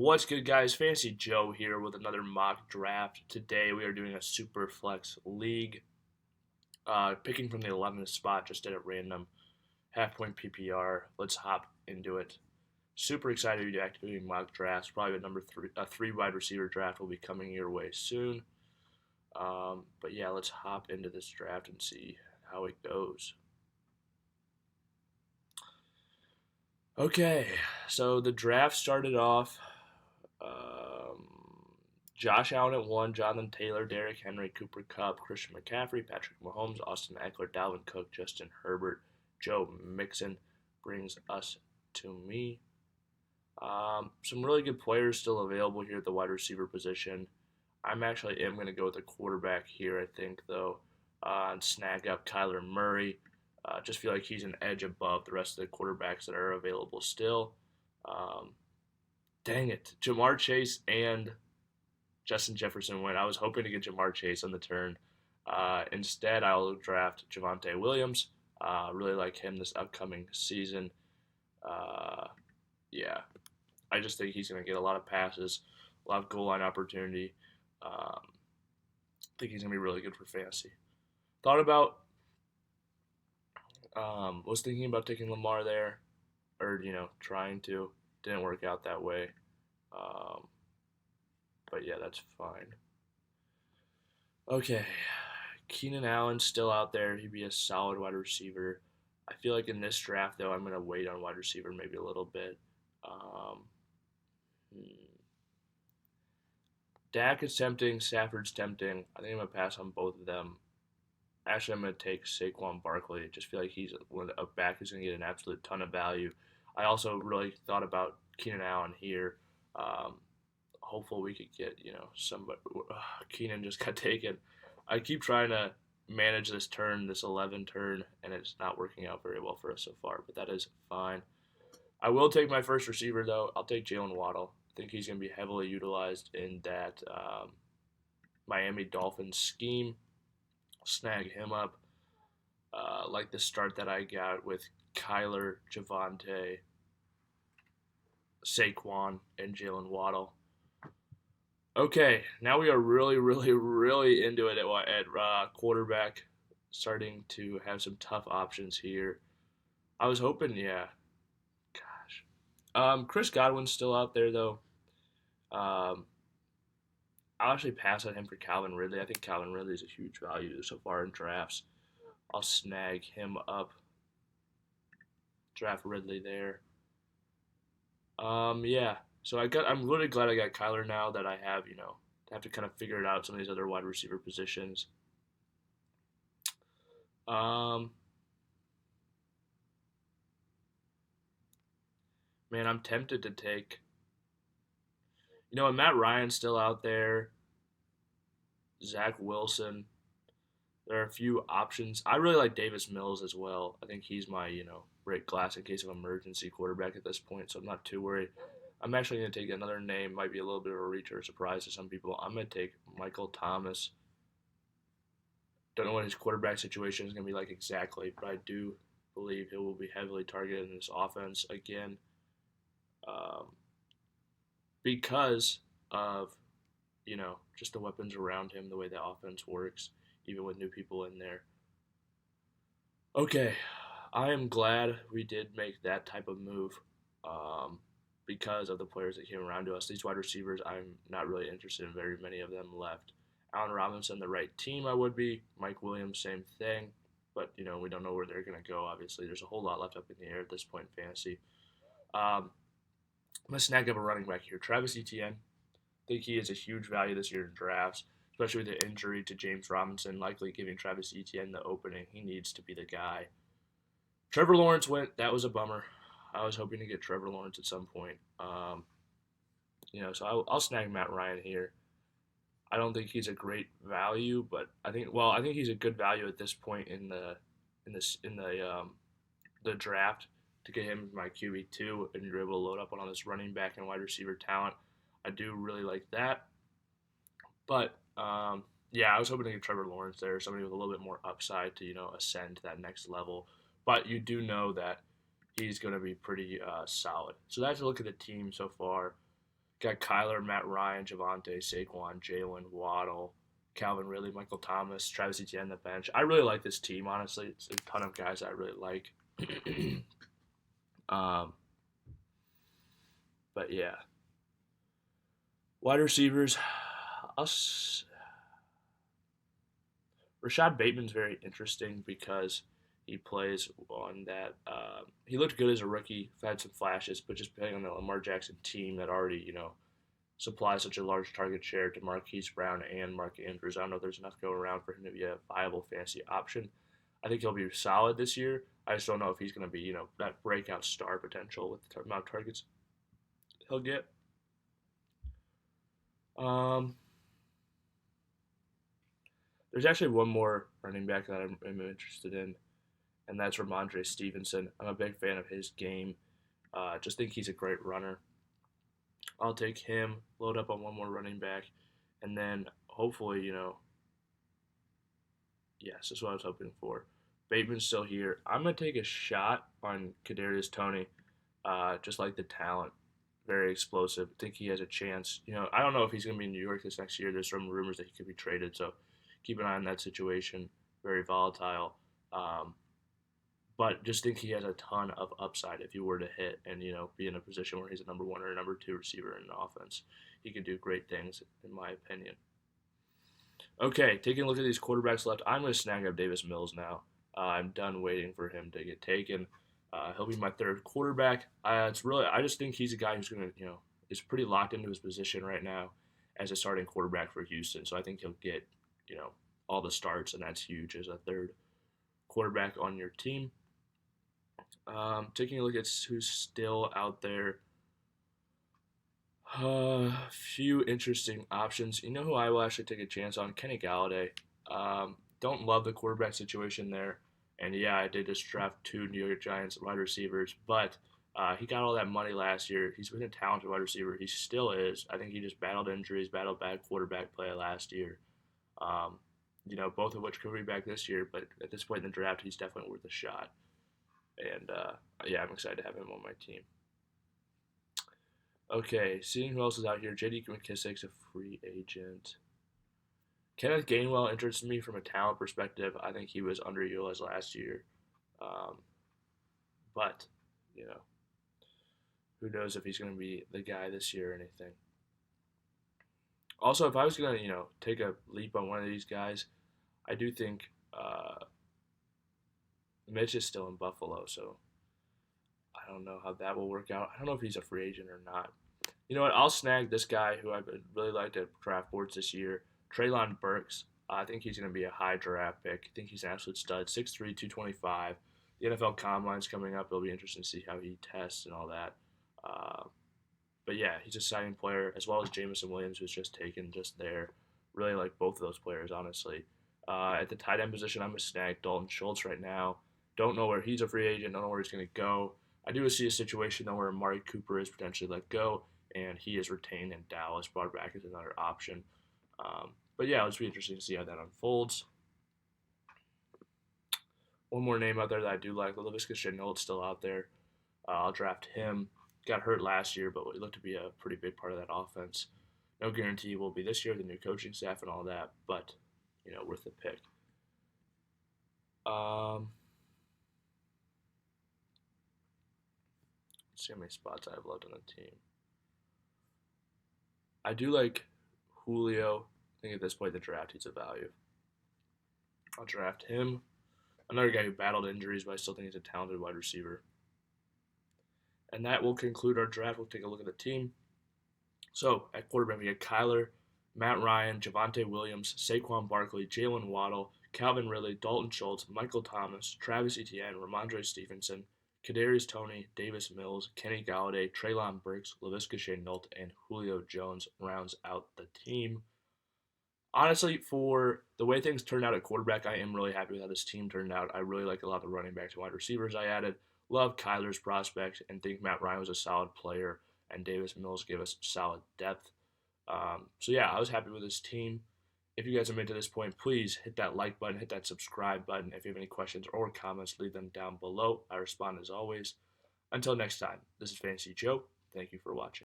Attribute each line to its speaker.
Speaker 1: What's good, guys? Fantasy Joe here with another mock draft. Today we are doing a Superflex league, picking from the 11th spot just at a random half point PPR. Let's hop into it. Super excited to be activating mock drafts. Probably a three wide receiver draft will be coming your way soon. But yeah, let's hop into this draft and see how it goes. Okay, so the draft started off. Josh Allen at 1, Jonathan Taylor, Derrick Henry, Cooper Kupp, Christian McCaffrey, Patrick Mahomes, Austin Eckler, Dalvin Cook, Justin Herbert, Joe Mixon brings us to me. Some really good players still available here at the wide receiver position. I'm actually am going to go with a quarterback here, I think, though, and snag up Kyler Murray. Just feel like he's an edge above the rest of the quarterbacks that are available still. Um, Dang it, Jamar Chase and Justin Jefferson went. I was hoping to get Jamar Chase on the turn. Instead, I'll draft Javonte Williams. Really like him this upcoming season. Uh, yeah, I just think he's going to get a lot of passes, a lot of goal line opportunity. I think he's going to be really good for fantasy. Thought about, was thinking about taking Lamar there, or trying to. Didn't work out that way. Um, but yeah, that's fine. Okay, Keenan Allen's still out there. He'd be a solid wide receiver. I feel like in this draft, though, I'm going to wait on wide receiver maybe a little bit. Um, hmm. Dak is tempting. Stafford's tempting. I think I'm going to pass on both of them. Actually, I'm going to take Saquon Barkley. I just feel like he's a back who's going to get an absolute ton of value. I also really thought about Keenan Allen here. Um, Hopefully we could get somebody. Keenan just got taken. I keep trying to manage this 11 turn, and it's not working out very well for us so far. But that is fine. I will take my first receiver though. I'll take Jalen Waddle. I think he's going to be heavily utilized in that Miami Dolphins scheme. Snag him up. Like the start that I got with Kyler, Javonte, Saquon, and Jalen Waddle. Okay, now we are really, really, really into it at quarterback. Starting to have some tough options here. I was hoping, yeah. Gosh. Chris Godwin's still out there, though. Um, I'll actually pass on him for Calvin Ridley. I think Calvin Ridley is a huge value so far in drafts. I'll snag him up. Draft Ridley there. Yeah. So I'm really glad I got Kyler now that I have to kind of figure it out some of these other wide receiver positions. Um, Man, I'm tempted to take, Matt Ryan's still out there, Zach Wilson. There are a few options. I really like Davis Mills as well. I think he's my, break glass in case of emergency quarterback at this point, so I'm not too worried. I'm actually going to take another name, might be a little bit of a reach or a surprise to some people. I'm going to take Michael Thomas. Don't know what his quarterback situation is going to be like exactly, but I do believe he will be heavily targeted in this offense again because of, just the weapons around him, the way the offense works, even with new people in there. Okay, I am glad we did make that type of move. Because of the players that came around to us. These wide receivers, I'm not really interested in very many of them left. Allen Robinson, the right team, I would be. Mike Williams, same thing. But, we don't know where they're going to go, obviously. There's a whole lot left up in the air at this point in fantasy. I'm going to snag up a running back here. Travis Etienne. I think he is a huge value this year in drafts, especially with the injury to James Robinson, likely giving Travis Etienne the opening. He needs to be the guy. Trevor Lawrence went. That was a bummer. I was hoping to get Trevor Lawrence at some point. So I'll snag Matt Ryan here. I don't think he's a great value, but I think he's a good value at this point in the draft to get him my QB2, and you're able to load up on all this running back and wide receiver talent. I do really like that, but yeah, I was hoping to get Trevor Lawrence there, somebody with a little bit more upside to ascend to that next level. But you do know that he's going to be pretty solid. So that's a look at the team so far. Got Kyler, Matt Ryan, Javonte, Saquon, Jalen, Waddle, Calvin Ridley, Michael Thomas, Travis Etienne on the bench. I really like this team, honestly. It's a ton of guys I really like. um, but yeah. Wide receivers. Us. Rashad Bateman's very interesting because he plays on that. He looked good as a rookie, had some flashes, but just playing on the Lamar Jackson team that already, supplies such a large target share to Marquise Brown and Mark Andrews. I don't know if there's enough going around for him to be a viable fantasy option. I think he'll be solid this year. I just don't know if he's going to be, that breakout star potential with the amount of targets he'll get. There's actually one more running back that I'm interested in, and that's Ramondre Stevenson. I'm a big fan of his game. Just think he's a great runner. I'll take him, load up on one more running back, and then hopefully, yes, that's what I was hoping for. Bateman's still here. I'm gonna take a shot on Kadarius Toney. Just like the talent, very explosive. I think he has a chance. I don't know if he's gonna be in New York this next year. There's some rumors that he could be traded, so keep an eye on that situation. Very volatile. But just think he has a ton of upside if he were to hit and, be in a position where he's a number one or a number two receiver in an offense. He could do great things, in my opinion. Okay, taking a look at these quarterbacks left, I'm going to snag up Davis Mills now. I'm done waiting for him to get taken. He'll be my third quarterback. I just think he's a guy who's going to, is pretty locked into his position right now as a starting quarterback for Houston. So I think he'll get, all the starts, and that's huge as a third quarterback on your team. Taking a look at who's still out there. Few interesting options. You know who I will actually take a chance on? Kenny Galladay. Don't love the quarterback situation there. And yeah, I did just draft 2 New York Giants wide receivers, but he got all that money last year. He's been a talented wide receiver. He still is. I think he just battled injuries, battled bad quarterback play last year. Both of which could be back this year, but at this point in the draft, he's definitely worth a shot. And yeah, I'm excited to have him on my team. Okay, seeing who else is out here. J.D. McKissick's a free agent. Kenneth Gainwell interests me from a talent perspective. I think he was underutilized last year. But, who knows if he's going to be the guy this year or anything. Also, if I was going to, take a leap on one of these guys, I do think Mitch is still in Buffalo, so I don't know how that will work out. I don't know if he's a free agent or not. You know what? I'll snag this guy who I really liked at draft boards this year, Treylon Burks. I think he's going to be a high draft pick. I think he's an absolute stud, 6'3", 225. The NFL Combine's coming up. It'll be interesting to see how he tests and all that. But yeah, he's a signing player, as well as Jameson Williams, who's just taken just there. Really like both of those players, honestly. At the tight end position, I'm going to snag Dalton Schultz right now. Don't know where he's a free agent. Don't know where he's going to go. I do see a situation, though, where Amari Cooper is potentially let go, and he is retained in Dallas, brought back as another option. But yeah, it'll be interesting to see how that unfolds. One more name out there that I do like, Laviska Shenault's still out there. I'll draft him. Got hurt last year, but he looked to be a pretty big part of that offense. No guarantee will be this year, the new coaching staff and all that, but, worth the pick. Let's see how many spots I have left on the team. I do like Julio. I think at this point in the draft, he's a value. I'll draft him. Another guy who battled injuries, but I still think he's a talented wide receiver. And that will conclude our draft. We'll take a look at the team. So, at quarterback, we got Kyler, Matt Ryan, Javonte Williams, Saquon Barkley, Jalen Waddle, Calvin Ridley, Dalton Schultz, Michael Thomas, Travis Etienne, Ramondre Stevenson, Kadarius Toney, Davis Mills, Kenny Galladay, Treylon Burks, Laviska Shenault, and Julio Jones rounds out the team. Honestly, for the way things turned out at quarterback, I am really happy with how this team turned out. I really like a lot of the running backs and wide receivers I added. Love Kyler's prospects and think Matt Ryan was a solid player, and Davis Mills gave us solid depth. So yeah, I was happy with this team. If you guys have made to this point, please hit that like button, hit that subscribe button. If you have any questions or comments, leave them down below. I respond as always. Until next time, this is Fantasy Joe. Thank you for watching.